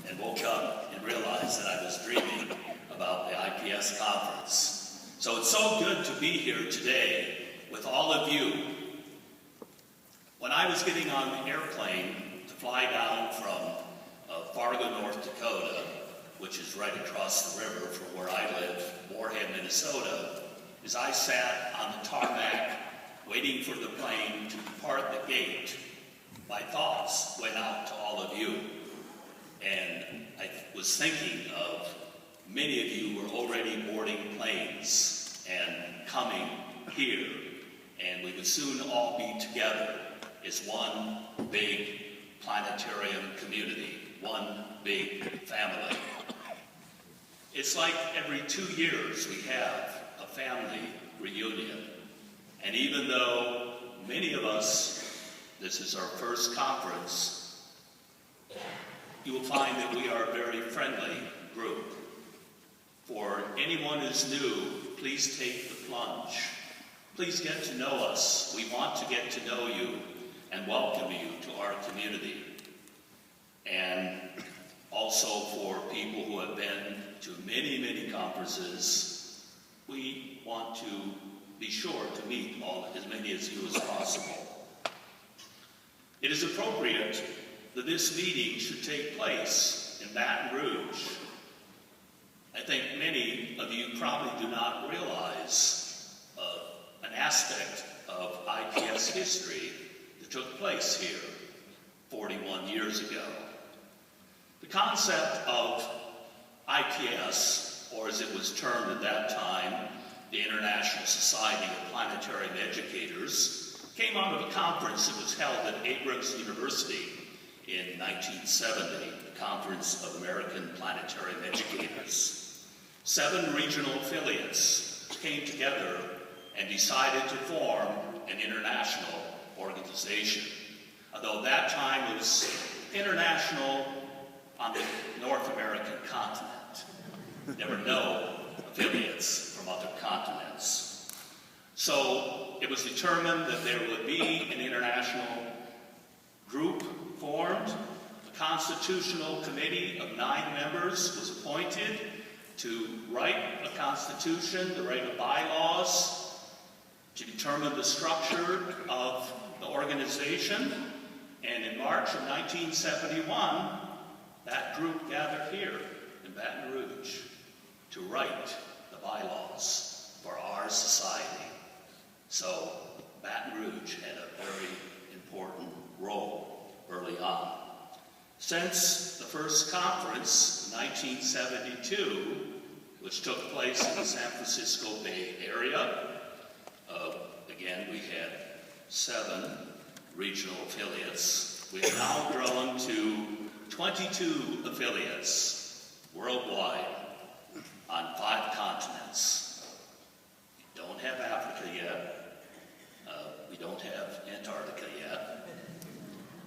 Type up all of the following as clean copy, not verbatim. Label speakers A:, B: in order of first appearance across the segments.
A: and woke up and realized that I was dreaming about the IPS conference. So it's so good to be here today with all of you. When I was getting on the airplane to fly down from Fargo, North Dakota, which is right across the river from where I live, Moorhead, Minnesota, as I sat on the tarmac waiting for the plane to depart the gate, my thoughts went out to all of you. And I was thinking of many of you were already boarding planes and coming here, and we would soon all be together as one big planetarium community, one big family. It's like every 2 years we have a family reunion. And even though many of us, this is our first conference, you will find that we are a very friendly group. For anyone who's new, please take the plunge. Please get to know us. We want to get to know you and welcome you to our community. And also for people who have been to many, many conferences, we want to be sure to meet as many of you as possible. It is appropriate that this meeting should take place in Baton Rouge. I think many of you probably do not realize an aspect of IPS history that took place here 41 years ago. The concept of IPS, or as it was termed at that time, the International Society of Planetarium Educators, came out of a conference that was held at Abrams University in 1970, the Conference of American Planetarium Educators. 7 regional affiliates came together and decided to form an international organization. Although that time it was international on the North American continent. There were no affiliates from other continents. So it was determined that there would be an international group formed. A constitutional committee of 9 members was appointed to write a constitution, to write a bylaws, to determine the structure of the organization. And in March of 1971, that group gathered here in Baton Rouge to write the bylaws for our society. So Baton Rouge had a very important role early on. Since the first conference in 1972, which took place in the San Francisco Bay Area, again we had 7 regional affiliates. We have now grown to 22 affiliates worldwide on 5 continents. We don't have Africa yet. We don't have Antarctica yet.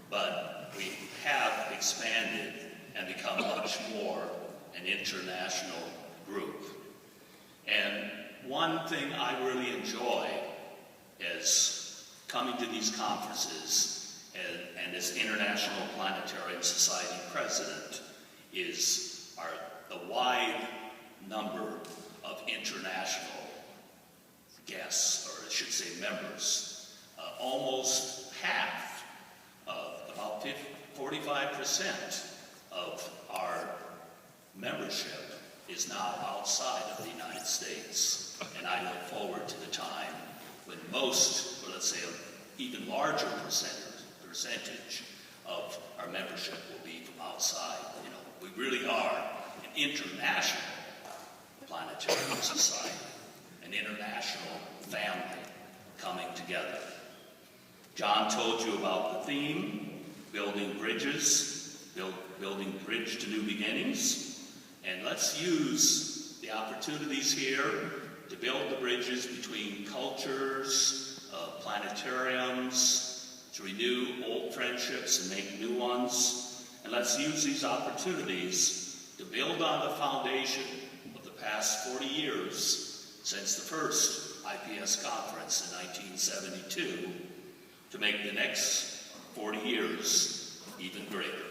A: But we have expanded and become much more an international group. And one thing I really enjoy is coming to these conferences and as International Planetarium Society President is the wide number of international guests, or I should say members. Almost half, about 45% of our membership is now outside of the United States. And I look forward to the time when most, or let's say an even larger percentage of our membership will be from outside. You know, we really are an international planetarium society, an international family coming together. John told you about the theme, building bridges, building bridge to new beginnings. And let's use the opportunities here to build the bridges between cultures, planetariums, to renew old friendships and make new ones. And let's use these opportunities to build on the foundation of the past 40 years since the first IPS conference in 1972 to make the next 40 years even greater.